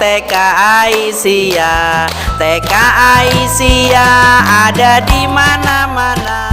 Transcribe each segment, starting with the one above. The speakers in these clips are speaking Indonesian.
TK Aisyah. TK Aisyah ada di mana-mana.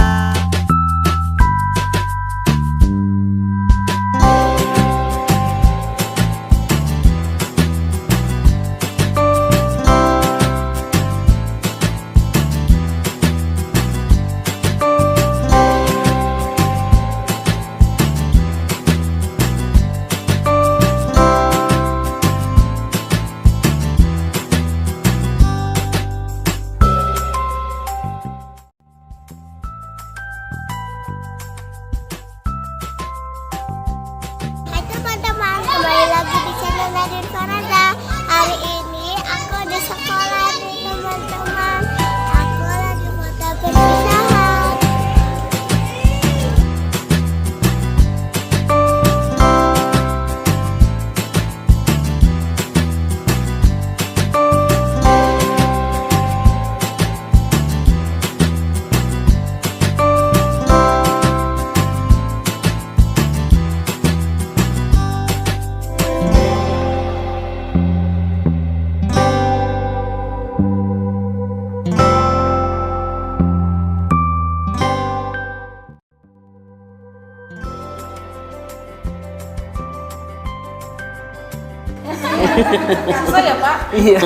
Hai teman-teman, kembali lagi di channel Nadine Faraza. Hari ini aku di sekolah nih teman-teman. Aku lagi foto perpisahan. Susah ya Pak? Iya.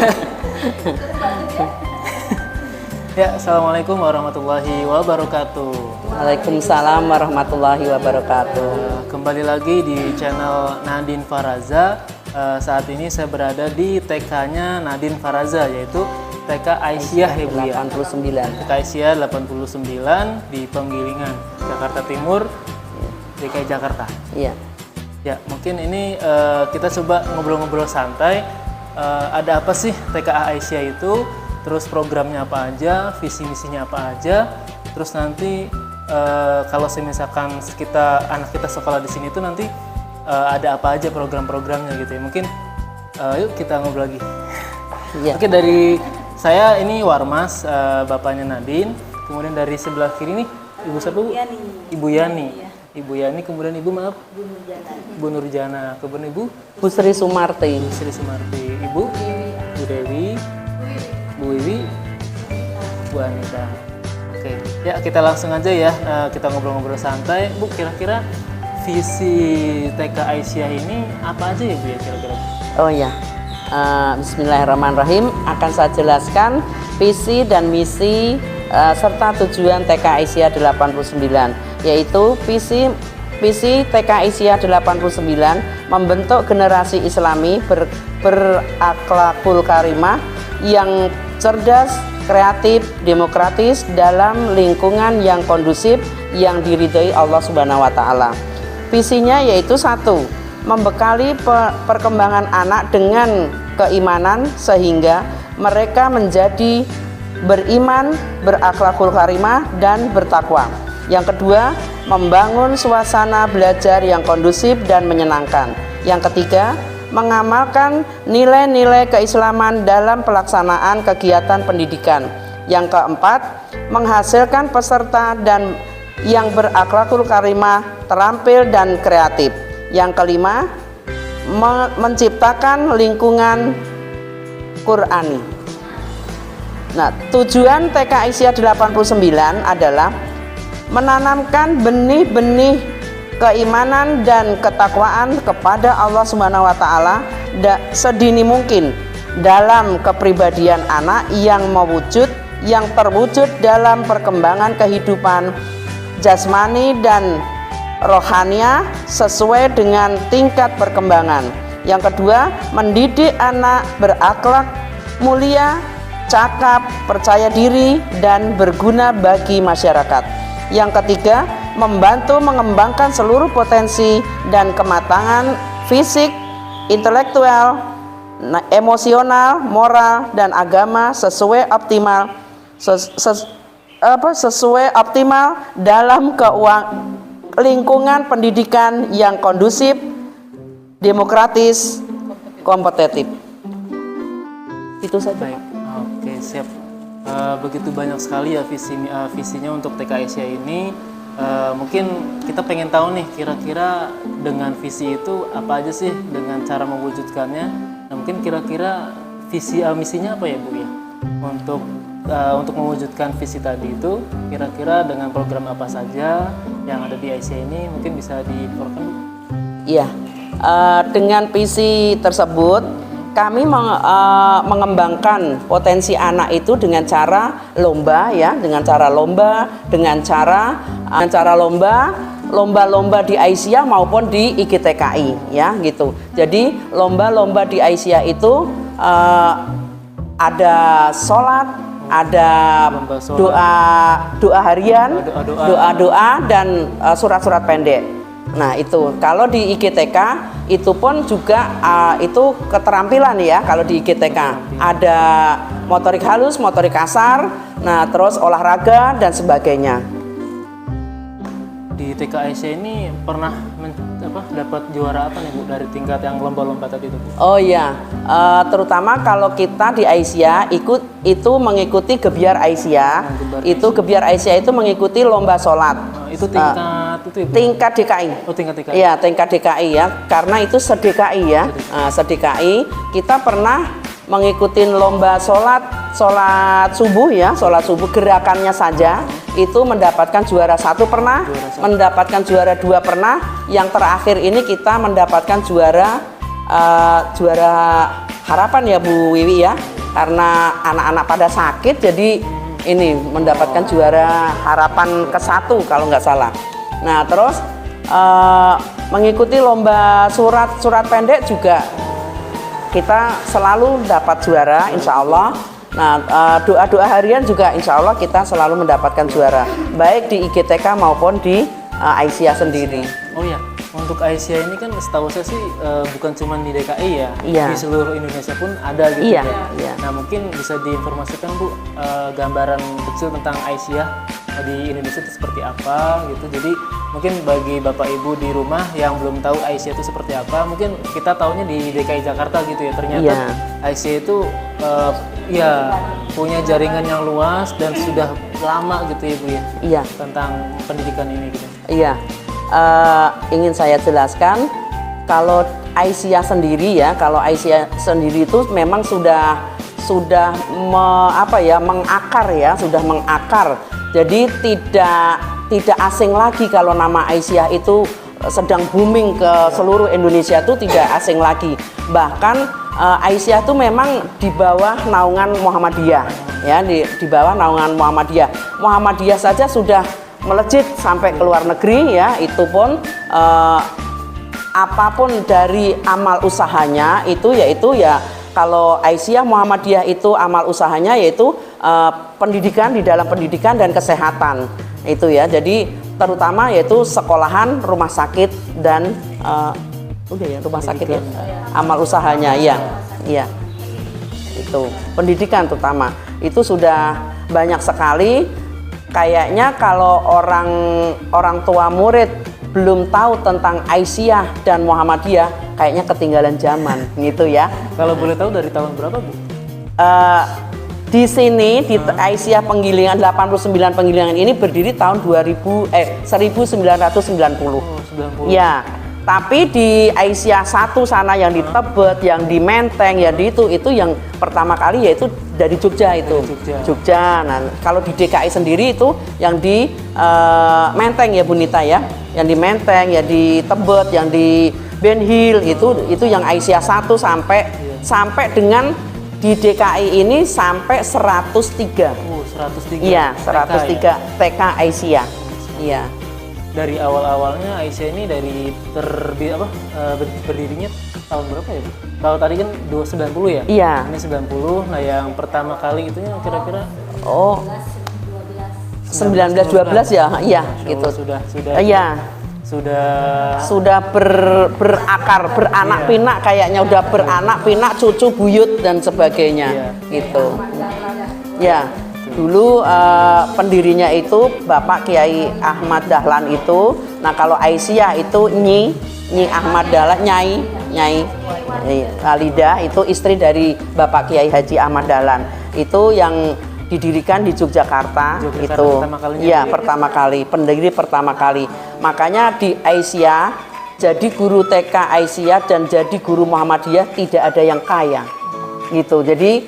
Ya, assalamualaikum warahmatullahi wabarakatuh. Waalaikumsalam warahmatullahi wabarakatuh. Kembali lagi di channel Nadine Faraza. Saat ini saya berada di TK-nya Nadine Faraza, yaitu TK Aisyah ya Bu ya. 89. TK Aisyah 89 di Penggilingan, Jakarta Timur, DKI Jakarta. Iya. Ya, mungkin ini kita coba ngobrol-ngobrol santai. Ada apa sih TK Aisyah itu? Terus programnya apa aja? Visi misinya apa aja? Terus nanti kalau misalkan anak kita sekolah di sini tuh nanti ada apa aja program-programnya gitu ya? Mungkin yuk kita ngobrol lagi. Iya. Oke, dari saya ini Warmas, bapaknya Nadine. Kemudian dari sebelah kiri nih Ibu siapa Bu? Ibu Yani. Ibu Yani, kemudian Ibu maaf? Bu Nurjana. Kemudian Ibu? Bu Sri Sumarti. Bu Sri Sumarti. Ibu? Bu Dewi. Bu Wiwi. Bu Anita. Oke, ya kita langsung aja ya. Kita ngobrol-ngobrol santai. Bu, kira-kira visi TK Aisyah ini apa aja ya Bu ya kira-kira? Oh ya. Bismillahirrahmanirrahim. Akan saya jelaskan visi dan misi serta tujuan TK Aisyah 89, yaitu visi TK Aisyah 89 membentuk generasi Islami berakhlakul karimah yang cerdas, kreatif, demokratis dalam lingkungan yang kondusif yang diridhoi Allah Subhanahu wa taala. Visinya yaitu satu, membekali perkembangan anak dengan keimanan sehingga mereka menjadi beriman, berakhlakul karimah, dan bertakwa. Yang kedua, membangun suasana belajar yang kondusif dan menyenangkan. Yang ketiga, mengamalkan nilai-nilai keislaman dalam pelaksanaan kegiatan pendidikan. Yang keempat, menghasilkan peserta dan yang berakhlakul karimah, terampil dan kreatif. Yang kelima, menciptakan lingkungan Qur'ani. Nah, tujuan TK Aisyah 89 adalah menanamkan benih-benih keimanan dan ketakwaan kepada Allah Subhanahu wa taala sedini mungkin dalam kepribadian anak yang terwujud dalam perkembangan kehidupan jasmani dan rohania sesuai dengan tingkat perkembangan. Yang kedua, mendidik anak berakhlak mulia, cakap, percaya diri, dan berguna bagi masyarakat. Yang ketiga, membantu mengembangkan seluruh potensi dan kematangan fisik, intelektual, emosional, moral, dan agama sesuai optimal dalam lingkungan pendidikan yang kondusif, demokratis, kompetitif. Itu saja. Baik. Oke, siap. Begitu banyak sekali ya visinya untuk TK Aisyah ini. Mungkin kita pengen tahu nih kira-kira dengan visi itu apa aja sih dengan cara mewujudkannya. Nah, mungkin kira-kira visi misinya apa ya Bu ya? Untuk mewujudkan visi tadi itu, kira-kira dengan program apa saja yang ada di ICA ini mungkin bisa diinfokan Bu? Iya, dengan visi tersebut kami mengembangkan potensi anak itu dengan cara lomba ya, dengan cara lomba di Aisyah maupun di IGTKI ya gitu. Jadi lomba-lomba di Aisyah itu ada sholat, ada doa harian, doa dan surat-surat pendek. Nah itu kalau di IGTK itu pun juga itu keterampilan ya. Kalau di IGTK ada motorik halus, motorik kasar, nah terus olahraga dan sebagainya. Di TK Aisyah ini pernah dapat juara apa nih Bu dari tingkat yang lomba-lomba tadi itu Bu? Oh iya, terutama kalau kita di Aisyah itu mengikuti Gebiar Aisyah. Gebiar Aisyah itu mengikuti lomba sholat. Itu tingkat itu ya Bu? Tingkat DKI. Oh tingkat DKI. Iya tingkat DKI ya, karena itu se-DKI ya. Se-DKI kita pernah mengikuti lomba sholat subuh ya, sholat subuh gerakannya saja itu mendapatkan juara 1 pernah, mendapatkan juara 2 pernah, yang terakhir ini kita mendapatkan juara harapan ya Bu Wiwi ya, karena anak-anak pada sakit jadi ini mendapatkan juara harapan ke-1 kalau nggak salah. Nah terus mengikuti lomba surat pendek juga kita selalu dapat juara insya Allah. Nah doa-doa harian juga insya Allah kita selalu mendapatkan juara baik di IGTK maupun di Aisyah sendiri. Oh ya, untuk Aisyah ini kan setahu saya sih bukan cuma di DKI ya, Iya. di seluruh Indonesia pun ada gitu Iya, ya. iya. Nah mungkin bisa diinformasikan Bu gambaran kecil tentang Aisyah di Indonesia itu seperti apa gitu. Jadi mungkin bagi Bapak Ibu di rumah yang belum tahu Aisyah itu seperti apa, mungkin kita taunya di DKI Jakarta gitu ya. Ternyata Iya. Aisyah itu ya punya jaringan yang luas dan sudah lama gitu ya Bu ya. Iya. Tentang pendidikan ini gitu. Iya, ingin saya jelaskan kalau Aisyah sendiri ya, kalau Aisyah sendiri itu memang sudah mengakar ya, sudah mengakar. Jadi tidak asing lagi kalau nama Aisyah itu sedang booming ke seluruh Indonesia, itu tidak asing lagi. Bahkan Aisyah itu memang di bawah naungan Muhammadiyah ya, di bawah naungan Muhammadiyah. Muhammadiyah saja sudah melejit sampai ke luar negeri ya, itu pun apapun dari amal usahanya itu yaitu ya, kalau Aisyah Muhammadiyah itu amal usahanya yaitu pendidikan, di dalam pendidikan dan kesehatan itu ya. Jadi terutama yaitu sekolahan, rumah sakit dan rumah sakit ya, amal usahanya ya, itu pendidikan terutama itu sudah banyak sekali. Kayaknya kalau orang tua murid belum tahu tentang Aisyah dan Muhammadiyah, kayaknya ketinggalan zaman gitu ya. Kalau boleh tahu dari tahun berapa Bu? Di sini di Aisyah Penggilingan 89 Penggilingan ini berdiri tahun 1990. Oh, 90. Ya. Tapi di Aisyah 1 sana yang di Tebet, yang di Menteng, ya di itu yang pertama kali yaitu dari Jogja itu. Jogja. Nah, kalau di DKI sendiri itu yang di Menteng ya Bu Nita ya. Yang di Menteng, ya di Tebet, yang di Ben Hill itu yang Aisyah 1 sampai dengan di DKI ini sampai 103. Oh, 103. Iya, 103 TK Aisyah. Iya. Dari awal-awalnya Aisyah ini dari berdirinya tahun berapa ya Bu? Kalau tadi kan 90 ya? Iya. Ini 90. Nah, yang pertama kali itunya kira-kira 1912 ya. Iya, gitu. Sudah. Iya. Sudah berakar, beranak pinak kayaknya, udah beranak pinak, cucu buyut dan sebagainya. Gitu. Ya. Dulu pendirinya itu Bapak Kiai Ahmad Dahlan itu. Nah, kalau Aisyah itu Nyi Ahmad Dahlan, Nyai Alida itu istri dari Bapak Kiai Haji Ahmad Dahlan. Itu yang didirikan di Yogyakarta itu. Pertama kalinya, iya, pertama kali, pendiri pertama kali. Makanya di Aisyah jadi guru TK Aisyah dan jadi guru Muhammadiyah tidak ada yang kaya gitu. Jadi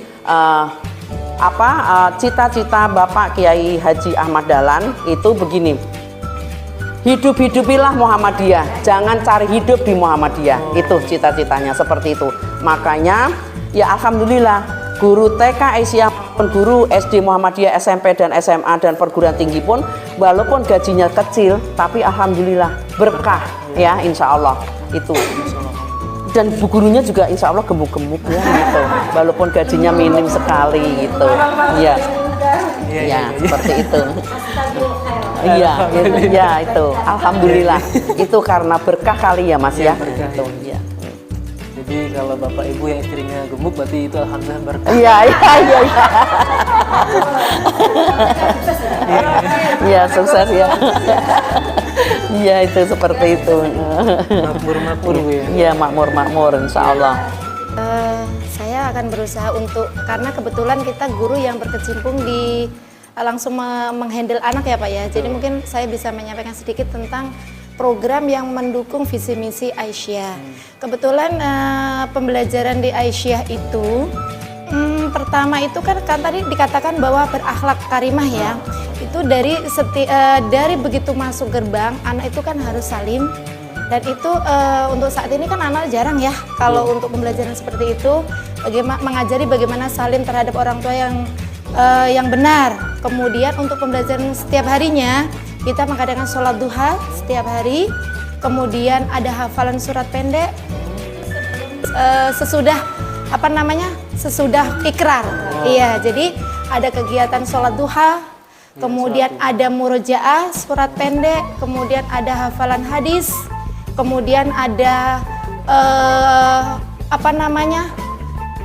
cita-cita Bapak Kiai Haji Ahmad Dahlan itu begini, hidupilah Muhammadiyah, jangan cari hidup di Muhammadiyah. Itu cita-citanya seperti itu. Makanya ya alhamdulillah guru TK Aisyah maupun guru SD Muhammadiyah, SMP dan SMA dan perguruan tinggi pun walaupun gajinya kecil tapi alhamdulillah berkah ya, insya Allah itu. Dan bu gurunya juga insya Allah gemuk-gemuk ya gitu, walaupun gajinya minim sekali gitu ya. Ya seperti itu. Iya itu alhamdulillah itu karena berkah kali ya Mas ya. Gitu, ya. Jadi kalau bapak ibu yang istrinya gemuk berarti itu alhamdulillah berkah. Iya. Iya sukses ya. Iya itu seperti itu. Makmur Bu ya. Iya makmur insya Allah. Saya akan berusaha untuk, karena kebetulan kita guru yang berkecimpung di langsung menghandle anak ya Pak ya. Jadi mungkin saya bisa menyampaikan sedikit tentang program yang mendukung visi misi Aisyah. Kebetulan pembelajaran di Aisyah itu pertama itu kan tadi dikatakan bahwa berakhlak karimah ya. Itu dari begitu masuk gerbang anak itu kan harus salim. Dan itu untuk saat ini kan anak jarang ya kalau untuk pembelajaran seperti itu, mengajari bagaimana salim terhadap orang tua yang benar. Kemudian untuk pembelajaran setiap harinya kita mengadakan sholat duha setiap hari, kemudian ada hafalan surat pendek sesudah ikrar. Iya, jadi ada kegiatan sholat duha, kemudian ada murojaah surat pendek, kemudian ada hafalan hadis, kemudian ada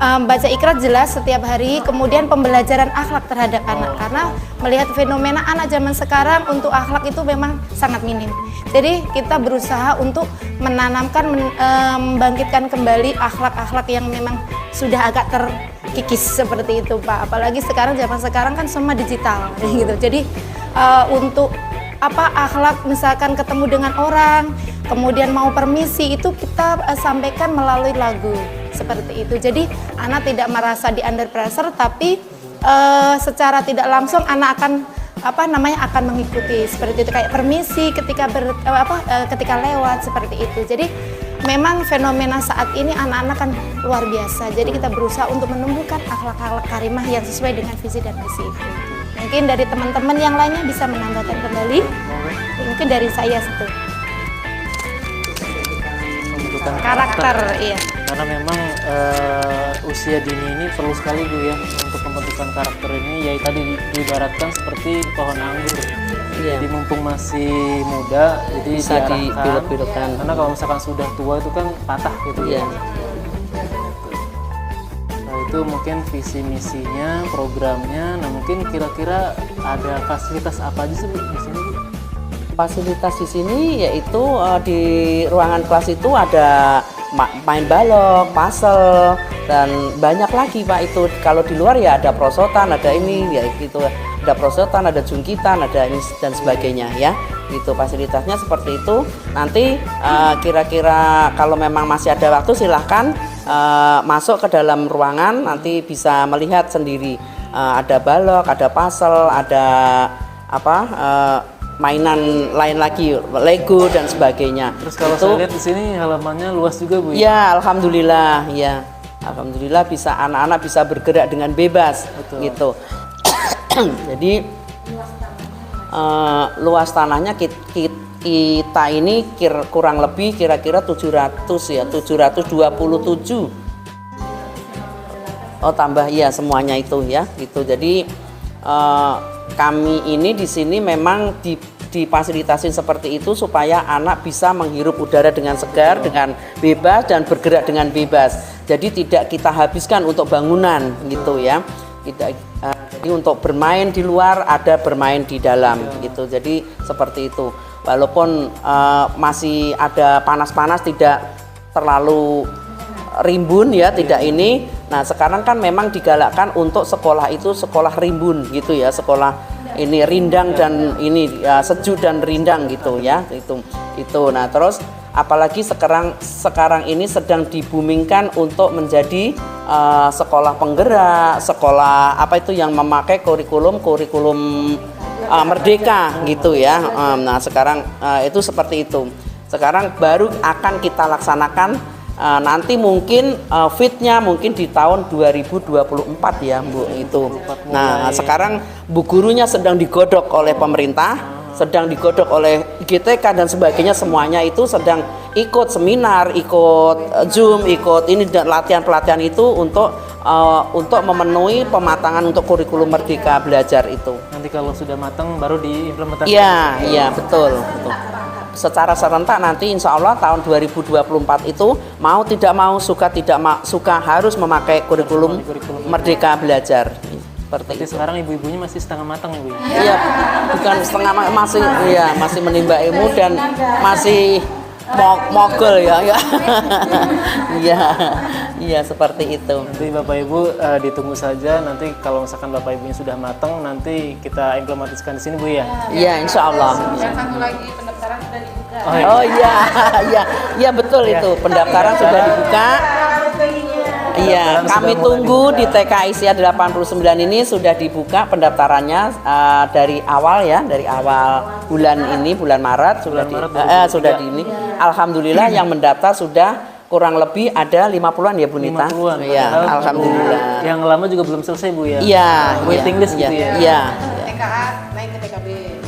baca ikrar jelas setiap hari, kemudian pembelajaran akhlak terhadap anak, karena melihat fenomena anak zaman sekarang untuk akhlak itu memang sangat minim. Jadi kita berusaha untuk menanamkan, membangkitkan kembali akhlak-akhlak yang memang sudah agak terkikis seperti itu Pak. Apalagi sekarang zaman sekarang kan semua digital gitu. Jadi untuk akhlak misalkan ketemu dengan orang, kemudian mau permisi itu kita sampaikan melalui lagu. Seperti itu. Jadi anak tidak merasa di under pressure, tapi secara tidak langsung anak akan mengikuti seperti itu, kayak permisi ketika lewat seperti itu. Jadi memang fenomena saat ini anak-anak kan luar biasa. Jadi kita berusaha untuk menumbuhkan akhlak-akhlak karimah yang sesuai dengan visi dan misi itu. Mungkin dari teman-teman yang lainnya bisa menambahkan kembali. Mungkin dari saya satu. Karakter, iya. Karena memang usia dini ini perlu sekali Bu ya untuk pembentukan karakter ini, ya tadi diibaratkan seperti pohon anggur. Iya. Jadi mumpung masih muda, jadi bisa dibelok-belokkan. Karena kalau misalkan sudah tua itu kan patah gitu. Iya. Nah itu mungkin visi misinya, programnya. Nah mungkin kira-kira ada fasilitas apa aja sih Bu di sini Bu? Fasilitas di sini yaitu di ruangan kelas itu ada main balok, puzzle, dan banyak lagi Pak itu. Kalau di luar ya ada prosotan, ada ini ya gitu, ada prosotan, ada jungkitan, ada ini dan sebagainya ya. Itu fasilitasnya seperti itu. Nanti kira-kira kalau memang masih ada waktu silahkan masuk ke dalam ruangan, nanti bisa melihat sendiri. Ada balok, ada puzzle, ada mainan lain lagi, Lego dan sebagainya. Terus kalau saya lihat di sini halamannya luas juga Bu. Ya, alhamdulillah, ya. Alhamdulillah bisa anak-anak bisa bergerak dengan bebas. Betul. Gitu. Jadi luas tanahnya kita ini kurang lebih kira-kira 727. Oh, tambah ya semuanya itu ya, gitu. Jadi kami ini di sini memang difasilitasi seperti itu supaya anak bisa menghirup udara dengan segar, dengan bebas dan bergerak dengan bebas. Jadi tidak kita habiskan untuk bangunan gitu ya. Tidak jadi untuk bermain di luar ada bermain di dalam gitu. Jadi seperti itu. Walaupun masih ada panas-panas tidak terlalu rimbun ya, tidak ini. Nah, sekarang kan memang digalakkan untuk sekolah itu sekolah rimbun gitu ya, sekolah ini rindang dan ini ya, sejuk dan rindang gitu ya, itu. Nah, terus apalagi sekarang ini sedang dibumingkan untuk menjadi sekolah penggerak, sekolah apa itu yang memakai kurikulum merdeka gitu ya. Nah sekarang itu seperti itu. Sekarang baru akan kita laksanakan nanti mungkin fitnya mungkin di tahun 2024 ya Bu itu. Nah sekarang bu gurunya sedang digodok oleh pemerintah, sedang digodok oleh GTK dan sebagainya, semuanya itu sedang ikut seminar, ikut Zoom, ikut ini dan pelatihan itu untuk memenuhi pematangan untuk kurikulum merdeka belajar itu. Nanti kalau sudah matang baru diimplementasikan. Iya betul. Secara serentak nanti insya Allah tahun 2024 itu mau tidak mau, suka tidak suka harus memakai kurikulum merdeka belajar. Seperti Jadi itu. sekarang ibu-ibunya masih setengah matang Ibu. Iya, bukan setengah masih menimba ilmu dan masih mogol ya. Iya seperti itu. Nanti Bapak Ibu ditunggu saja, nanti kalau misalkan Bapak Ibunya sudah matang nanti kita implementasikan di sini Bu ya. Iya insya Allah. Satu lagi pendaftaran sudah dibuka. Oh iya betul itu, pendaftaran sudah dibuka. Iya, kami tunggu di TK Aisyah 89 ini sudah dibuka pendaftarannya dari awal bulan ini, bulan Maret sudah ini. Alhamdulillah yang mendaftar sudah kurang lebih ada 50-an ya Bu Nita. 50-an. Iya, alhamdulillah. Yang lama juga belum selesai Bu ya. Iya, waiting list gitu ya. Iya. TKA naik ke TKB,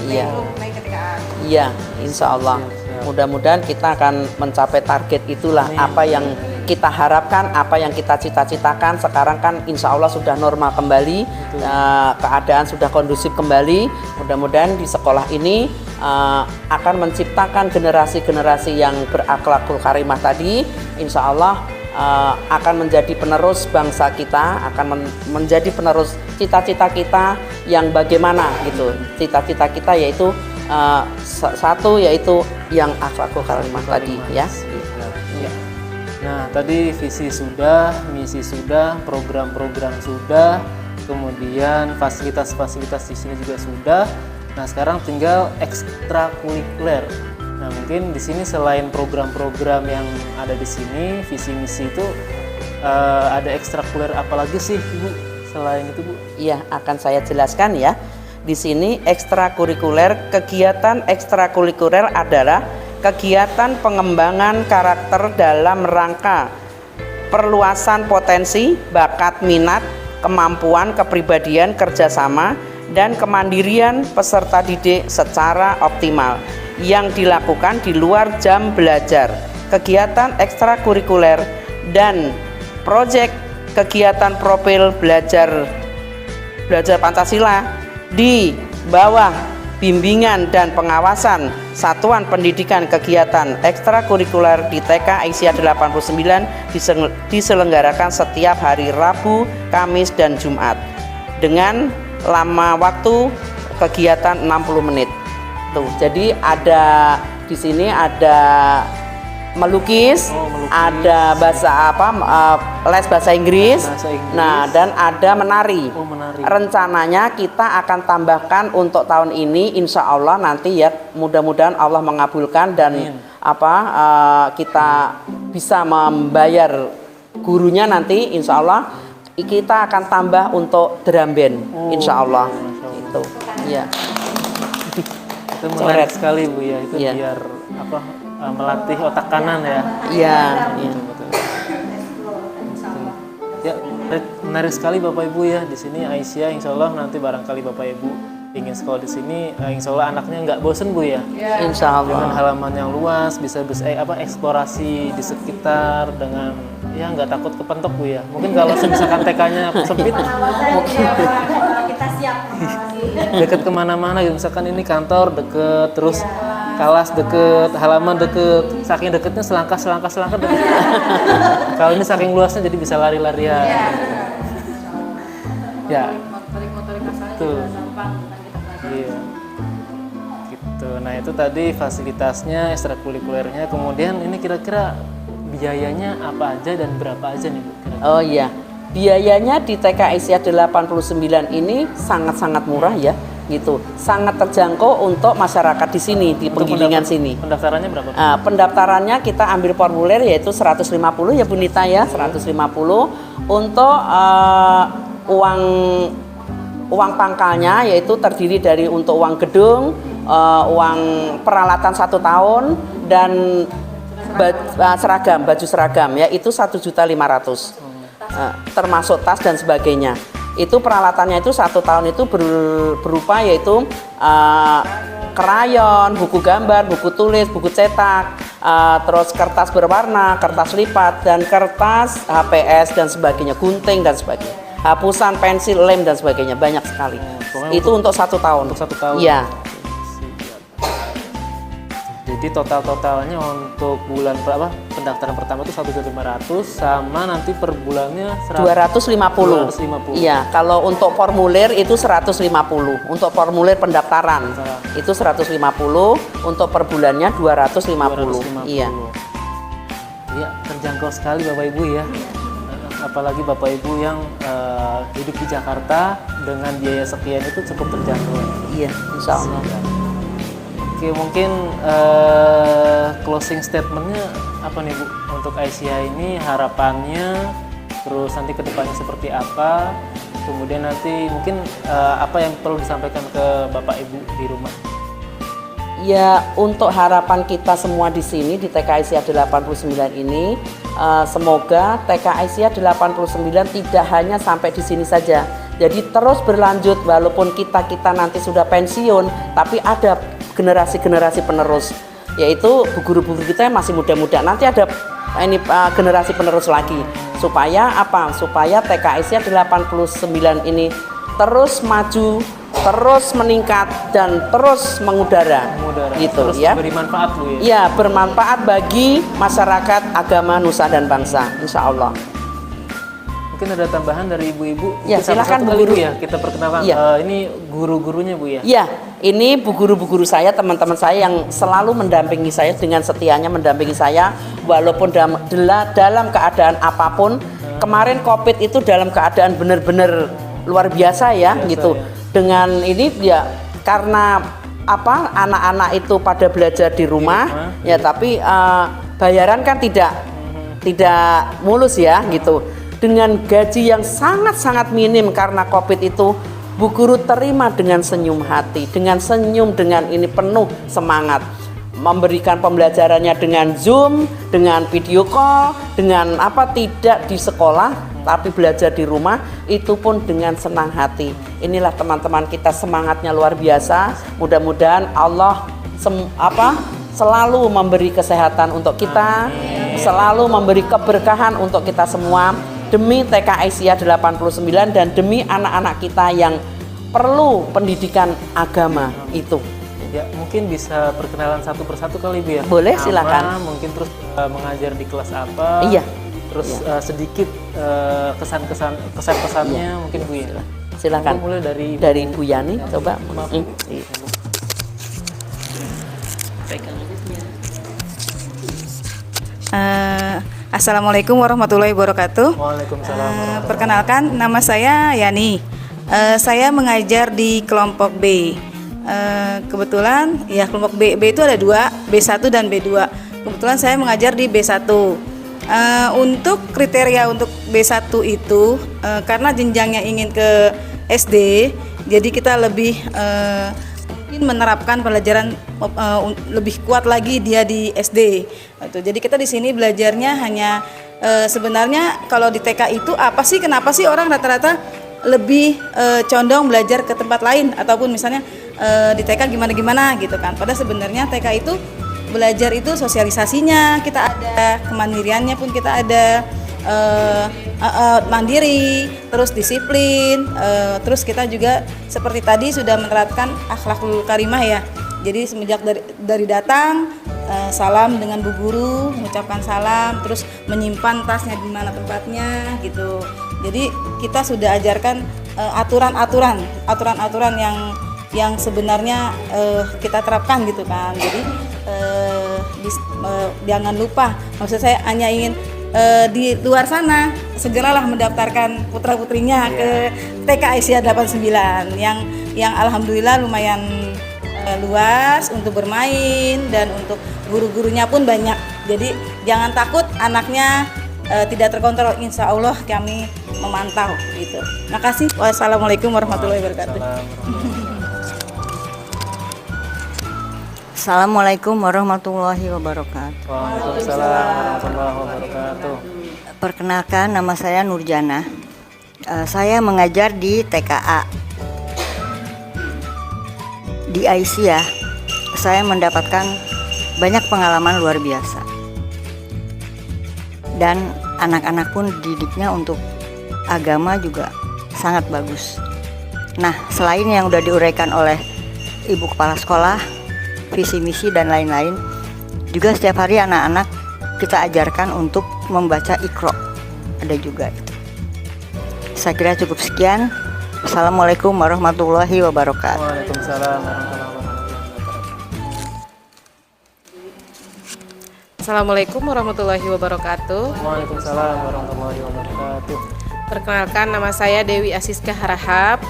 Iya. naik ke TKA. Iya, insya Allah. Mudah-mudahan kita akan mencapai target itulah. Apa yang kita harapkan, apa yang kita cita-citakan. Sekarang kan insya Allah sudah normal kembali, keadaan sudah kondusif kembali. Mudah-mudahan di sekolah ini akan menciptakan generasi-generasi yang berakhlakul karimah tadi. Insya Allah akan menjadi penerus bangsa kita, akan menjadi penerus cita-cita kita yang bagaimana gitu. Cita-cita kita yaitu satu yaitu yang akhlakul karimah tadi ya. Nah, tadi visi sudah, misi sudah, program-program sudah, kemudian fasilitas-fasilitas di sini juga sudah. Nah, sekarang tinggal ekstrakurikuler. Nah, mungkin di sini selain program-program yang ada di sini, visi misi itu ada ekstrakurikuler apa lagi sih, Ibu? Selain itu, Bu? Iya, akan saya jelaskan ya. Di sini kegiatan ekstrakurikuler adalah kegiatan pengembangan karakter dalam rangka perluasan potensi, bakat, minat, kemampuan, kepribadian, kerjasama, dan kemandirian peserta didik secara optimal yang dilakukan di luar jam belajar. Kegiatan ekstrakurikuler dan proyek kegiatan profil belajar Pancasila di bawah bimbingan dan pengawasan Satuan Pendidikan Kegiatan Ekstrakurikuler di TK Aisyah 89 diselenggarakan setiap hari Rabu, Kamis, dan Jumat dengan lama waktu kegiatan 60 menit. Tuh, jadi ada di sini ada melukis, ada les bahasa Inggris. Nah, dan ada menari. Menari. Rencananya kita akan tambahkan untuk tahun ini, insya Allah nanti ya, mudah-mudahan Allah mengabulkan dan kita bisa membayar gurunya nanti, insya Allah kita akan tambah untuk drum band, insya Allah. Itu, ya. Itu menarik sekali Bu ya, itu biar melatih otak kanan ya. Iya. Betul. Ya, menarik sekali Bapak Ibu ya. Di sini Aisyah, insya Allah nanti barangkali Bapak Ibu ingin sekolah di sini, insya Allah anaknya nggak bosen Bu ya. Insya Allah. Dengan halaman yang luas, bisa eksplorasi di sekitar dengan nggak takut kepentok Bu ya. Mungkin kalau misalkan TK-nya sempit, mungkin Kita siap. deket kemana-mana gitu. Misalkan ini kantor deket, terus kelas deket, halaman deket, saking deketnya selangkah deket. Kalau ini saking luasnya jadi bisa lari-larian. Ya. Motorik kasarnya Betul. juga gampang bukan kita belajar. Iya. Gitu. Nah, itu tadi fasilitasnya, ekstrakurikulernya. Kemudian ini kira-kira biayanya apa aja dan berapa aja nih Bu? Kira-kira? Oh iya. Biayanya di TK Aisyah 89 ini sangat-sangat murah ya. gitu. Sangat terjangkau untuk masyarakat di sini, di Untuk Penggilingan sini. Pendaftarannya berapa? Pendaftarannya kita ambil formulir yaitu 150 ya Bu Nita ya, 150 untuk uang pangkalnya yaitu terdiri dari untuk uang gedung, uang peralatan 1 tahun dan seragam, baju seragam ya itu 1.500.000 termasuk tas dan sebagainya. Itu peralatannya itu 1 tahun itu berupa yaitu krayon, buku gambar, buku tulis, buku cetak, terus kertas berwarna, kertas lipat dan kertas HPS dan sebagainya, gunting dan sebagainya, hapusan, pensil, lem dan sebagainya, banyak sekali. Itu untuk 1 tahun. Untuk 1 tahun. Iya. Jadi totalnya untuk bulan pendaftaran pertama itu 1.500 sama nanti per bulannya 250. 250. Iya, kalau untuk formulir itu 150. Untuk formulir pendaftaran itu 150, untuk per bulannya 250. 250. Iya. Iya, terjangkau sekali Bapak Ibu ya. Apalagi Bapak Ibu yang hidup di Jakarta dengan biaya sekian itu cukup terjangkau. Iya, insya Allah. Oke, mungkin closing statementnya apa nih Bu untuk Aisyah ini, harapannya, terus nanti kedepannya seperti apa, kemudian nanti mungkin apa yang perlu disampaikan ke Bapak Ibu di rumah. Ya, untuk harapan kita semua di sini di TK Aisyah 89 ini, semoga TK Aisyah 89 tidak hanya sampai di sini saja. Jadi terus berlanjut walaupun kita nanti sudah pensiun, tapi ada generasi-generasi penerus, yaitu guru-guru kita yang masih muda-muda. Nanti ada ini generasi penerus lagi. Supaya apa? Supaya TK Aisyah 89 ini terus maju, terus meningkat dan terus mengudara. Gitu terus ya. Beri manfaat Bu ya. Iya, bermanfaat bagi masyarakat, agama, nusa dan bangsa, insya Allah. Mungkin ada tambahan dari ibu-ibu. Ya, silakan Bu Bu Guru. ya, kita perkenalkan. Ya. Ini guru-gurunya Bu ya. Iya, ini bu guru-guru saya, teman-teman saya yang selalu mendampingi saya dengan setianya mendampingi saya walaupun dalam keadaan apapun. Kemarin COVID itu dalam keadaan benar-benar luar biasa ya, gitu. Dengan ini ya karena apa anak-anak itu pada belajar di rumah ya, tapi bayaran kan tidak mulus ya, gitu. Dengan gaji yang sangat-sangat minim karena COVID itu, Bu Guru terima dengan senyum hati, dengan senyum, dengan ini penuh semangat. Memberikan pembelajarannya dengan Zoom, dengan video call, dengan apa tidak di sekolah, tapi belajar di rumah, itu pun dengan senang hati. Inilah teman-teman kita, semangatnya luar biasa. Mudah-mudahan Allah selalu memberi kesehatan untuk kita, selalu memberi keberkahan untuk kita semua. Demi TK Aisyah 89 dan demi anak-anak kita yang perlu pendidikan agama itu. Ya, mungkin bisa perkenalan satu persatu kali Bu ya. Boleh, Nama, silakan. Mungkin terus mengajar di kelas apa? Iya. Terus Iya. sedikit kesan-pesannya mungkin Bu ya. Silakan. Mulai Dari Bu Yani, coba. Maaf. Iya. Assalamualaikum warahmatullahi wabarakatuh. Waalaikumsalam. Perkenalkan, nama saya Yani. Saya mengajar di kelompok B. Kebetulan ya kelompok B itu ada 2, B1 dan B2. Kebetulan saya mengajar di B1. Untuk kriteria untuk B1 itu karena jenjangnya ingin ke SD, jadi kita lebih menerapkan pelajaran lebih kuat lagi dia di SD. Jadi kita di sini belajarnya hanya sebenarnya kalau di TK itu apa sih, kenapa sih orang rata-rata lebih condong belajar ke tempat lain ataupun misalnya di TK gimana gitu kan. Padahal sebenarnya TK itu belajar itu sosialisasinya kita ada, kemandiriannya pun kita ada, mandiri, terus disiplin, terus kita juga seperti tadi sudah menerapkan akhlakul karimah ya. Jadi semenjak dari datang salam dengan Bu Guru, mengucapkan salam, terus menyimpan tasnya di mana tempatnya gitu. Jadi kita sudah ajarkan aturan-aturan yang sebenarnya kita terapkan gitu kan. Jadi jangan lupa, maksud saya hanya ingin di luar sana segeralah mendaftarkan putra-putrinya ke TK Aisyah 89 yang alhamdulillah lumayan luas untuk bermain dan untuk guru-gurunya pun banyak. Jadi jangan takut anaknya tidak terkontrol, insya Allah kami memantau gitu. Makasih. Wassalamualaikum warahmatullahi wabarakatuh. Assalamualaikum warahmatullahi wabarakatuh. Waalaikumsalam warahmatullahi wabarakatuh. Perkenalkan, nama saya Nurjana. Saya mengajar di TKA. Di Aisyah, saya mendapatkan banyak pengalaman luar biasa. Dan anak-anak pun didiknya untuk agama juga sangat bagus. Nah, selain yang sudah diuraikan oleh Ibu Kepala Sekolah, visi misi dan lain-lain, juga setiap hari anak-anak kita ajarkan untuk membaca Iqra. Ada juga itu. Saya kira cukup sekian. Assalamualaikum warahmatullahi wabarakatuh. Waalaikumsalam warahmatullahi wabarakatuh. Assalamualaikum warahmatullahi wabarakatuh. Waalaikumsalam warahmatullahi wabarakatuh. Perkenalkan, nama saya Dewi Asiska Harahap.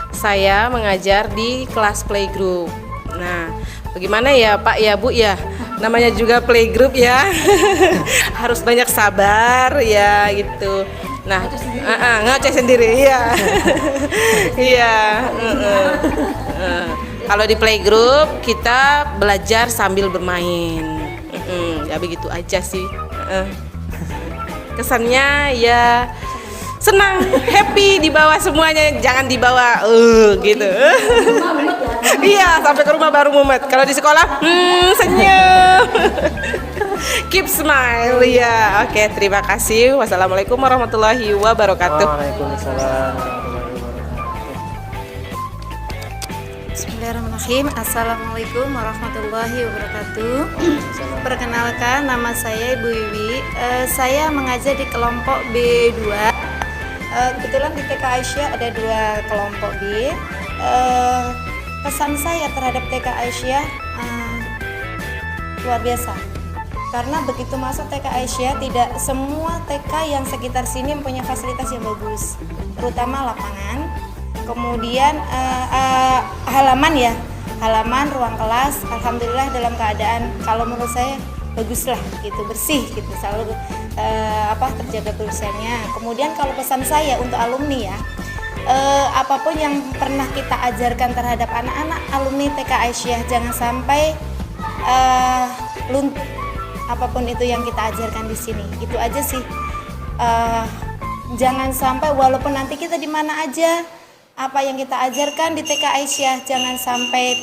Saya mengajar di kelas playgroup. Nah, bagaimana ya Pak ya Bu ya? Namanya juga playgroup ya. Harus banyak sabar ya gitu. Nah, ngoceh sendiri ya. Iya. Kalau di playgroup kita belajar sambil bermain. Ya begitu aja sih. Kesannya ya senang, happy dibawa semuanya, jangan dibawa gitu. Iya, sampai ke rumah baru mumet. Kalau di sekolah senyum. Keep smile ya. Oke, terima kasih. Wassalamualaikum warahmatullahi wabarakatuh. Waalaikumsalam warahmatullahi wabarakatuh. Bismillahirrahmanirrahim. Assalamualaikum warahmatullahi wabarakatuh. Perkenalkan, nama saya Ibu Wiwi. Saya mengajar di kelompok B2. Kebetulan di TK Aisyah ada 2 kelompok B. Pesan saya terhadap TK Aisyah luar biasa. Karena begitu masuk TK Aisyah, tidak semua TK yang sekitar sini mempunyai fasilitas yang bagus, terutama lapangan. Kemudian halaman ruang kelas, alhamdulillah dalam keadaan kalau menurut saya baguslah gitu, bersih gitu, selalu terjaga kebersihannya. Kemudian kalau pesan saya untuk alumni ya, apapun yang pernah kita ajarkan terhadap anak-anak alumni TK Aisyah, jangan sampai luntur apapun itu yang kita ajarkan di sini. Itu aja sih. Jangan sampai walaupun nanti kita di mana aja, apa yang kita ajarkan di TK Aisyah jangan sampai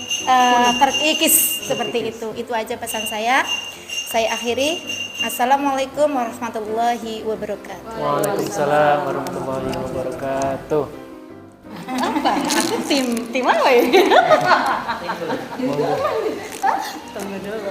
terkikis seperti itu. Itu aja pesan saya. Saya akhiri. Assalamualaikum warahmatullahi wabarakatuh. Waalaikumsalam warahmatullahi wabarakatuh. Apa? Aku tim apa ya? Tunggu dulu.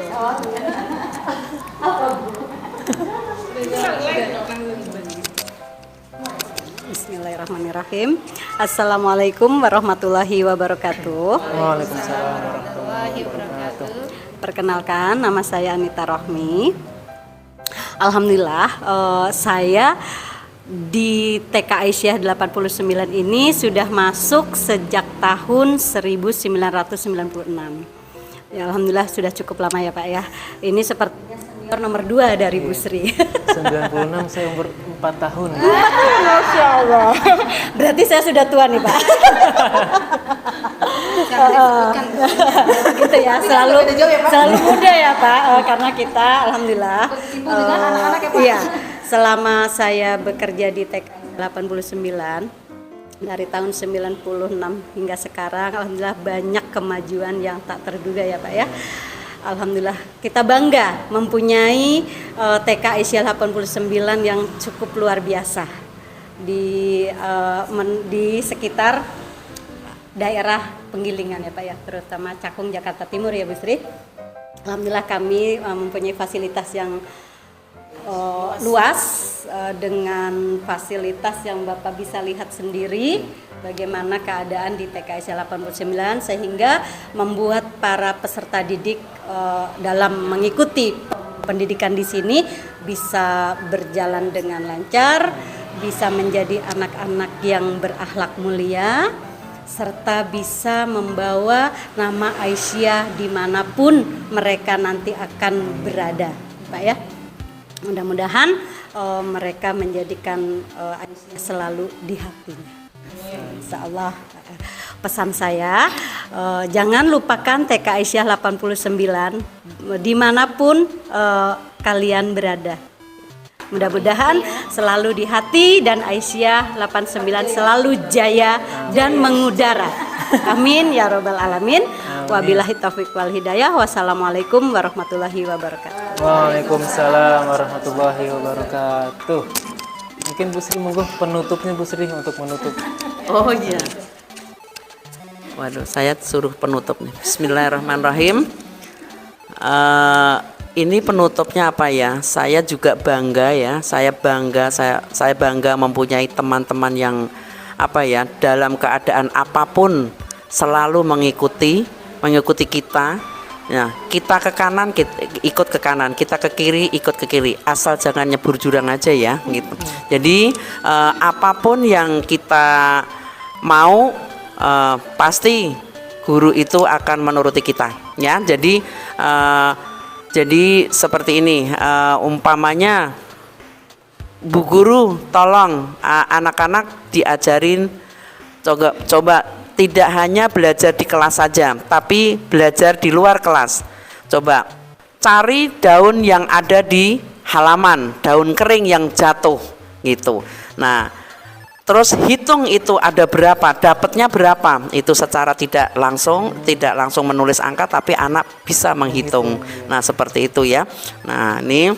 Bismillahirrahmanirrahim. Assalamualaikum warahmatullahi wabarakatuh. Waalaikumsalam warahmatullahi wabarakatuh. Perkenalkan, nama saya Anita Rohmi. Alhamdulillah, saya di TK Aisyah 89 ini sudah masuk sejak tahun 1996. Ya, alhamdulillah sudah cukup lama ya Pak ya. Ini sepertinya senior nomor 2 dari Bu Sri. 96, saya umur 4 tahun. Masya Allah. Berarti saya sudah tua nih Pak. Gitu ya, selalu muda ya Pak, karena kita alhamdulillah iya, selama saya bekerja di TK 89 dari tahun 96 hingga sekarang, alhamdulillah banyak kemajuan yang tak terduga ya Pak ya. Alhamdulillah kita bangga mempunyai TK Aisyah 89 yang cukup luar biasa di sekitar daerah Penggilingan ya Pak ya, terutama Cakung Jakarta Timur ya Bu Sri. Alhamdulillah kami mempunyai fasilitas yang luas, dengan fasilitas yang Bapak bisa lihat sendiri bagaimana keadaan di TK Aisyah 89, sehingga membuat para peserta didik dalam mengikuti pendidikan di sini bisa berjalan dengan lancar, bisa menjadi anak-anak yang berakhlak mulia, serta bisa membawa nama Aisyah dimanapun mereka nanti akan berada, Pak ya. Mudah-mudahan mereka menjadikan Aisyah selalu di hatinya. Insya Allah. Pesan saya, jangan lupakan TK Aisyah 89 dimanapun kalian berada. Mudah-mudahan selalu di hati dan Aisyah 89 selalu jaya dan mengudara. Amin ya robbal alamin. Wabillahi taufiq wal hidayah. Wassalamualaikum warahmatullahi wabarakatuh. Waalaikumsalam warahmatullahi wabarakatuh. Mungkin Bu Sri monggo penutupnya Bu Sri untuk menutup. Oh iya. Waduh, saya suruh penutup nih. Bismillahirrahmanirrahim. Ini penutupnya apa ya? Saya juga bangga ya. Saya bangga mempunyai teman-teman yang apa ya, dalam keadaan apapun selalu mengikuti kita. Nah, kita ke kanan ikut ke kanan, kita ke kiri ikut ke kiri. Asal jangan nyebur jurang aja ya, gitu. Jadi apapun yang kita mau pasti guru itu akan menuruti kita ya. Jadi seperti ini, umpamanya Bu Guru tolong anak-anak diajarin coba tidak hanya belajar di kelas saja, tapi belajar di luar kelas. Coba cari daun yang ada di halaman, daun kering yang jatuh gitu. Nah, terus hitung itu ada berapa, dapatnya berapa. Itu secara tidak langsung menulis angka, tapi anak bisa menghitung. Nah, seperti itu ya. Nah, ini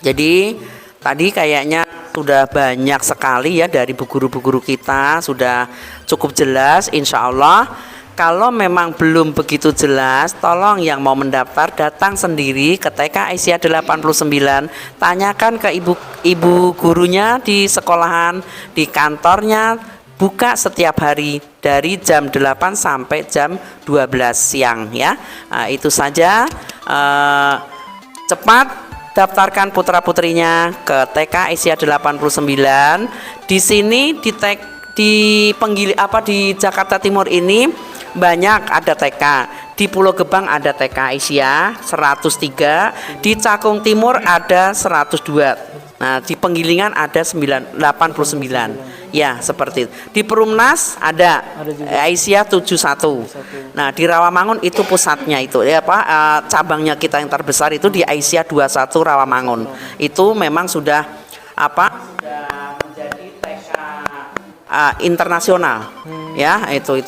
jadi tadi kayaknya sudah banyak sekali ya dari bu guru kita, sudah cukup jelas. Insya Allah kalau memang belum begitu jelas, tolong yang mau mendaftar datang sendiri ke TK Aisyah 89, tanyakan ke ibu gurunya di sekolahan, di kantornya, buka setiap hari dari jam 8 sampai jam 12 siang ya. Nah, itu saja. Cepat daftarkan putra-putrinya ke TK Aisyah 89. Di sini di Jakarta Timur ini banyak ada TK. Di Pulau Gebang ada TK Aisyah 103, di Cakung Timur ada 102. Nah, di Penggilingan ada 89. Ya, seperti itu. Di Perumnas ada Aisyah 71. Nah, di Rawamangun itu pusatnya itu ya cabangnya kita yang terbesar itu di Aisyah 21 Rawamangun. Itu memang sudah menjadi TK internasional. Ya, itu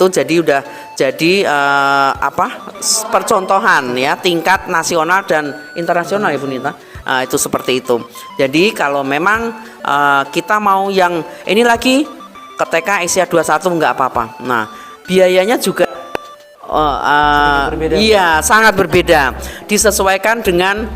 jadi udah jadi percontohan ya tingkat nasional dan internasional ya Bu Nita. Itu seperti itu. Jadi kalau memang kita mau yang ini lagi ke TK Aisyah 21 enggak apa-apa. Nah, biayanya juga iya sangat berbeda, disesuaikan dengan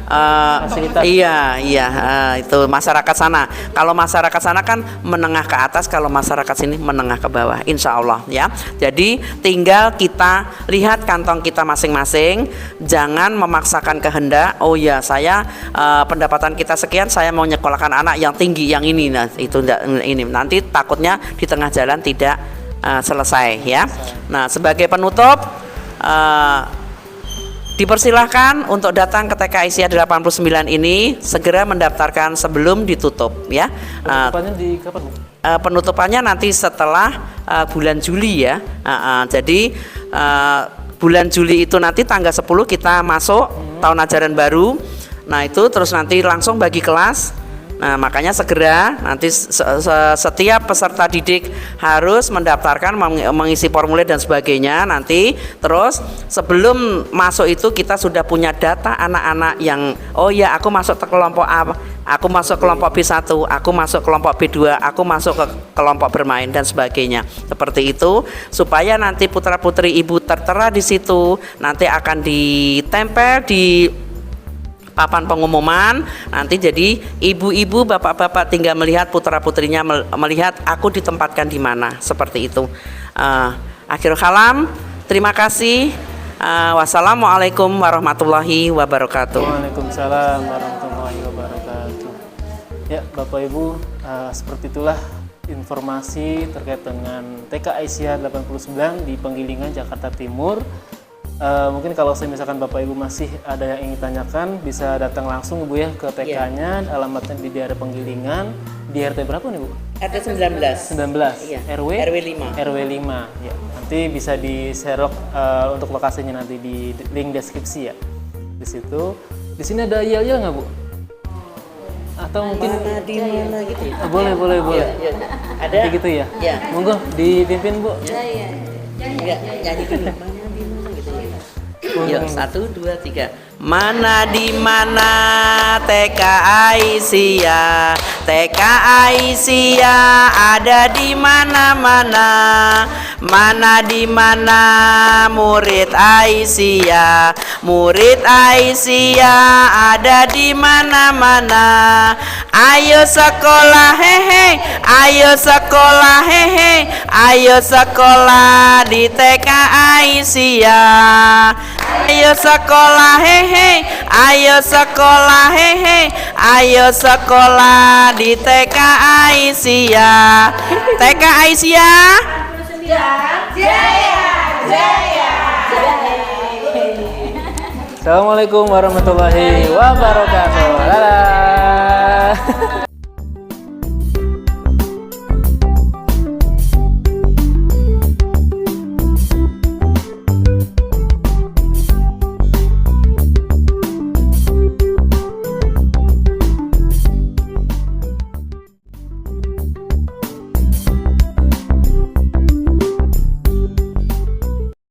itu masyarakat sana. Kalau masyarakat sana kan menengah ke atas, kalau masyarakat sini menengah ke bawah, insya Allah ya. Jadi tinggal kita lihat kantong kita masing-masing, jangan memaksakan kehendak. Oh ya, saya pendapatan kita sekian, saya mau nyekolahkan anak yang tinggi yang ini. Nah, itu ini nanti takutnya di tengah jalan tidak selesai ya. Nah, sebagai penutup dipersilahkan untuk datang ke TK Aisyah 89 ini segera mendaftarkan sebelum ditutup ya. Penutupannya di kapan Bu? Penutupannya nanti setelah bulan Juli ya. Jadi bulan Juli itu nanti tanggal 10 kita masuk tahun ajaran baru. Nah, itu terus nanti langsung bagi kelas. Nah, makanya segera nanti setiap peserta didik harus mendaftarkan, mengisi formulir dan sebagainya. Nanti terus sebelum masuk itu kita sudah punya data anak-anak yang oh ya aku masuk ke kelompok A, aku masuk kelompok B1, aku masuk kelompok B2, aku masuk ke kelompok bermain dan sebagainya. Seperti itu supaya nanti putra-putri ibu tertera di situ, nanti akan ditempel di papan pengumuman. Nanti jadi ibu-ibu, bapak-bapak tinggal melihat putra-putrinya, melihat aku ditempatkan di mana, seperti itu. Akhirul kalam, terima kasih. Wassalamualaikum warahmatullahi wabarakatuh. Waalaikumsalam warahmatullahi wabarakatuh. Ya, Bapak Ibu, seperti itulah informasi terkait dengan TK Aisyah 89 di Penggilingan, Jakarta Timur. Mungkin kalau misalkan Bapak Ibu masih ada yang ingin tanyakan, bisa datang langsung Bu ya ke TK-nya, alamatnya di daerah Penggilingan, di RT berapa nih Bu? RT 19. 19. Iya. RW 5. RW 5. Ya, nanti bisa di-share untuk lokasinya nanti di link deskripsi ya. Di situ. Di sini ada yel-yel nggak Bu? Atau mungkin Di mana gitu ya? boleh. Iya. Ada. Kayak gitu ya? Iya. Monggo dipimpin Bu. Enggak, nyanyi dulu. Mana di mana gitu ya. Yuk, 1, 2, 3. Mana di mana TK Aisyah, TK Aisyah ada di mana-mana. Mana di mana murid Aisyah, murid Aisyah ada di mana-mana. Ayo sekolah hehe, ayo sekolah hehe, ayo sekolah di TK Aisyah. Ayo sekolah hehe, ayo sekolah hehe, ayo sekolah di TK Aisyah. TK Aisyah Assalamualaikum warahmatullahi wabarakatuh. Dadah.